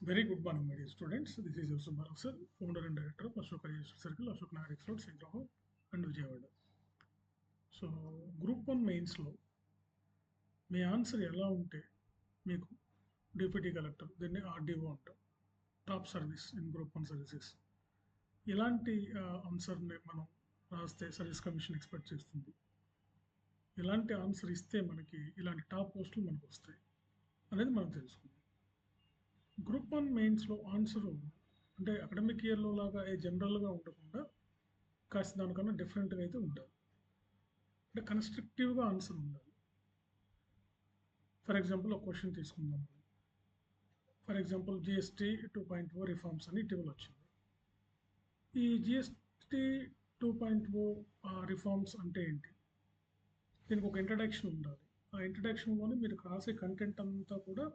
Very good morning, my dear students. This is Yusuf Barok sir, founder and director of Ashok Education Circle, Ashok Nagar Road, Hyderabad and Vijayawada. So group 1 మెయిన్స్లో మీ answer ఎలా ఉంటే మీకు deputy collector దీన్ని RDO అంటాం, top service in group 1 services, ఇలాంటి ఆన్సర్ని మనం రాస్తే సర్వీస్ కమిషన్ ఎక్స్పెక్ట్ చేస్తుంది. ఇలాంటి ఆన్సర్ ఇస్తే మనకి ఇలాంటి టాప్ పోస్టులు మనకు వస్తాయి అనేది మనం తెలుసుకుందాం. గ్రూప్ 1 మెయిన్స్లో ఆన్సరు అంటే అకాడమిక్ ఇయర్లో లాగా జనరల్గా ఉండకుండా కాస్త దానికన్నా డిఫరెంట్గా అయితే ఉండాలి. అంటే కన్స్ట్రక్టివ్గా ఆన్సర్ ఉండాలి. ఫర్ ఎగ్జాంపుల్ ఒక క్వశ్చన్ తీసుకుందాం. ఫర్ ఎగ్జాంపుల్ జిఎస్టీ 2.0 రిఫార్మ్స్ అని ఇటీవల వచ్చింది. ఈ జిఎస్టీ 2.0 రిఫార్మ్స్ అంటే ఏంటి? దీనికి ఒక ఇంట్రడక్షన్ ఉండాలి. ఆ ఇంట్రడక్షన్లోనే మీరు రాసే కంటెంట్ అంతా కూడా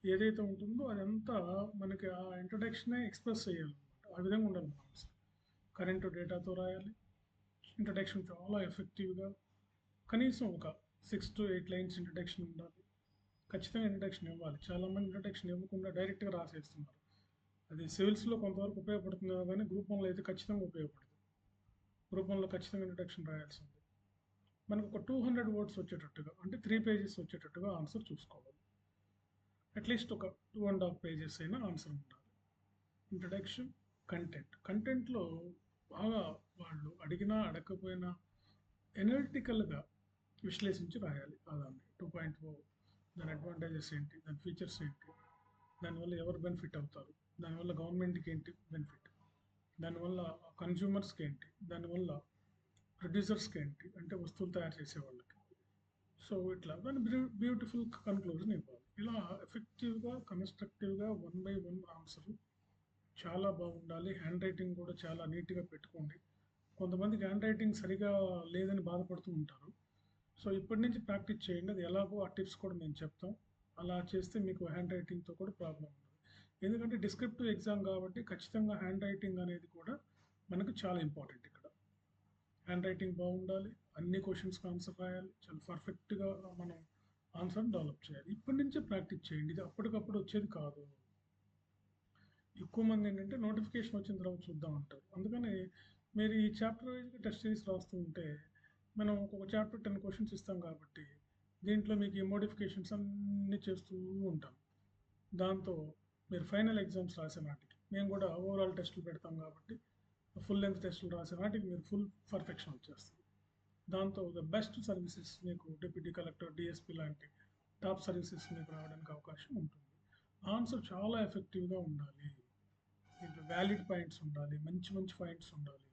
ఏదైతే ఉంటుందో అదంతా మనకి ఆ ఇంట్రడక్షనే ఎక్స్ప్రెస్ చేయాలన్నమాట. ఆ విధంగా ఉండాలి మన ఆన్సర్. కరెంట్ డేటాతో రాయాలి. ఇంట్రడక్షన్ చాలా ఎఫెక్టివ్గా కనీసం ఒక 6 to 8 లైన్స్ ఇంట్రడక్షన్ ఉండాలి. ఖచ్చితంగా ఇంట్రడక్షన్ ఇవ్వాలి. చాలామంది ఇంట్రడక్షన్ ఇవ్వకుండా డైరెక్ట్గా రాసేస్తున్నారు. అది సివిల్స్లో కొంతవరకు ఉపయోగపడుతుందో కానీ గ్రూప్ 1లో అయితే ఖచ్చితంగా ఉపయోగపడుతుంది. గ్రూప్ 1లో ఖచ్చితంగా ఇంట్రడక్షన్ రాయాల్సింది. మనకు ఒక 200 వర్డ్స్ వచ్చేటట్టుగా, అంటే 3 పేజెస్ వచ్చేటట్టుగా ఆన్సర్ చూసుకోవాలి. అట్లీస్ట్ ఒక 2.5 పేజెస్ అయినా ఆన్సర్ ఉండాలి. ఇంట్రడక్షన్, కంటెంట్లో బాగా వాళ్ళు అడిగినా అడగకపోయినా ఎనలిటికల్గా విశ్లేషించి రాయాలి. దాన్ని 2.0 దాని అడ్వాంటేజెస్ ఏంటి, దాని ఫీచర్స్ ఏంటి, దానివల్ల ఎవరు బెనిఫిట్ అవుతారు, దానివల్ల గవర్నమెంట్కి ఏంటి బెనిఫిట్, దానివల్ల కన్జ్యూమర్స్కి ఏంటి, దానివల్ల ప్రొడ్యూసర్స్కి ఏంటి, అంటే వస్తువులు తయారు చేసే వాళ్ళకి. సో ఇట్లా దాన్ని బ్యూటిఫుల్ కన్క్లూజన్ ఇవ్వాలి. ఇలా ఎఫెక్టివ్గా కన్స్ట్రక్టివ్గా 1 by 1 ఆన్సర్ చాలా బాగుండాలి. హ్యాండ్ రైటింగ్ కూడా చాలా నీట్గా పెట్టుకోండి. కొంతమందికి హ్యాండ్ రైటింగ్ సరిగా లేదని బాధపడుతూ ఉంటారు. సో ఇప్పటి నుంచి ప్రాక్టీస్ చేయండి. అది ఎలాగో ఆ టిప్స్ కూడా మేము చెప్తాం. అలా చేస్తే మీకు హ్యాండ్ రైటింగ్తో కూడా ప్రాబ్లం ఉండదు. ఎందుకంటే డిస్క్రిప్టివ్ ఎగ్జామ్ కాబట్టి ఖచ్చితంగా హ్యాండ్ రైటింగ్ అనేది కూడా మనకు చాలా ఇంపార్టెంట్. ఇక్కడ హ్యాండ్ రైటింగ్ బాగుండాలి. అన్ని క్వశ్చన్స్కి ఆన్సర్ రాయాలి. చాలా పర్ఫెక్ట్గా మనం ఆన్సర్ డెవలప్ చేయాలి. ఇప్పటి నుంచే ప్రాక్టీస్ చేయండి. ఇది అప్పటికప్పుడు వచ్చేది కాదు. ఎక్కువ మంది ఏంటంటే నోటిఫికేషన్ వచ్చిన తర్వాత చూద్దాం అంటారు. అందుకని మీరు ఈ చాప్టర్ వైజ్గా టెస్ట్ సిరీస్ రాస్తూ ఉంటే మనం ఒక్కొక్క చాప్టర్ 10 క్వశ్చన్స్ ఇస్తాం కాబట్టి దీంట్లో మీకు ఈ మోడిఫికేషన్స్ అన్నీ చేస్తూ ఉంటాం. దాంతో మీరు ఫైనల్ ఎగ్జామ్స్ రాసే నాటికి మేము కూడా ఓవరాల్ టెస్టులు పెడతాం కాబట్టి ఫుల్ లెంత్ టెస్టులు రాసే నాటికి మీరు ఫుల్ పర్ఫెక్షన్ వచ్చేస్తుంది. దాంతో ద బెస్ట్ సర్వీసెస్ మీకు డిప్యూటీ కలెక్టర్, డిఎస్పీ లాంటి టాప్ సర్వీసెస్ మీకు రావడానికి అవకాశం ఉంటుంది. ఆన్సర్ చాలా ఎఫెక్టివ్గా ఉండాలి. దీంట్లో వ్యాలిడ్ పాయింట్స్ ఉండాలి, మంచి మంచి పాయింట్స్ ఉండాలి.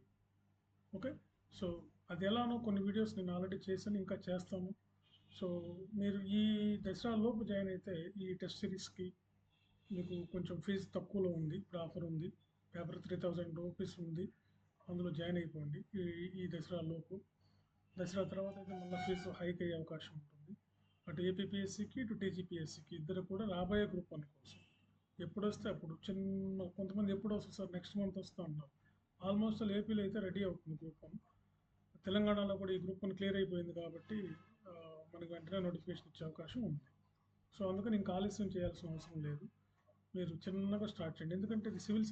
ఓకే, సో అది ఎలానో కొన్ని వీడియోస్ నేను ఆల్రెడీ చేశాను, ఇంకా చేస్తాను. సో మీరు ఈ దసరా లోపు జాయిన్ అయితే ఈ టెస్ట్ సిరీస్కి మీకు కొంచెం ఫీజు తక్కువలో ఉంది. ఇప్పుడు ఆఫర్ ఉంది. పేపర్ 3000 రూపీస్ ఉంది. అందులో జాయిన్ అయిపోండి ఈ దసరా లోపు. దసరా తర్వాత అయితే మళ్ళీ ఫీజు హైక్ అయ్యే అవకాశం ఉంటుంది. అటు ఏపీపీఎస్సికి ఇటు టీజీపీఎస్సికి ఇద్దరు కూడా రాబోయే గ్రూప్ 1 కోసం ఎప్పుడు వస్తే అప్పుడు చిన్న కొంతమంది ఎప్పుడు వస్తుంది సార్ నెక్స్ట్ మంత్ వస్తూ ఉంటాం. ఆల్మోస్ట్ ఏపీలో అయితే రెడీ అవుతుంది గ్రూప్ 1. తెలంగాణలో కూడా ఈ గ్రూప్ 1 క్లియర్ అయిపోయింది కాబట్టి మనకి వెంటనే నోటిఫికేషన్ ఇచ్చే అవకాశం ఉంది. సో అందుకని ఇంకా ఆలస్యం చేయాల్సిన అవసరం లేదు. మీరు చిన్నగా స్టార్ట్ చేయండి. ఎందుకంటే ఇది సివిల్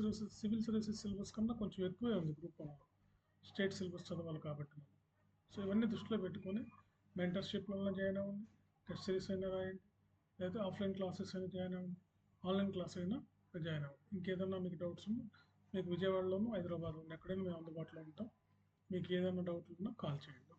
సర్వీసెస్ సిలబస్ కన్నా కొంచెం ఎక్కువే ఉంది గ్రూప్ 1లో. స్టేట్ సిలబస్ చదవాలి కాబట్టి మనం. సో ఇవన్నీ దృష్టిలో పెట్టుకొని మెంటర్షిప్లలో జాయిన్ అవ్వండి, టెస్ట్ సిరీస్ అయినా రాయండి, లేదా ఆఫ్లైన్ క్లాసెస్ అయినా జాయిన్ అవ్వండి, ఆన్లైన్ క్లాస్ అయినా జాయిన్ అవ్వండి. ఇంకేదన్నా మీకు డౌట్స్ ఉన్నా మీకు విజయవాడలోనూ హైదరాబాద్లోనూ ఎక్కడైనా మేము అందుబాటులో ఉంటాం. మీకు ఏదైనా డౌట్లు ఉన్నా కాల్ చేయండి.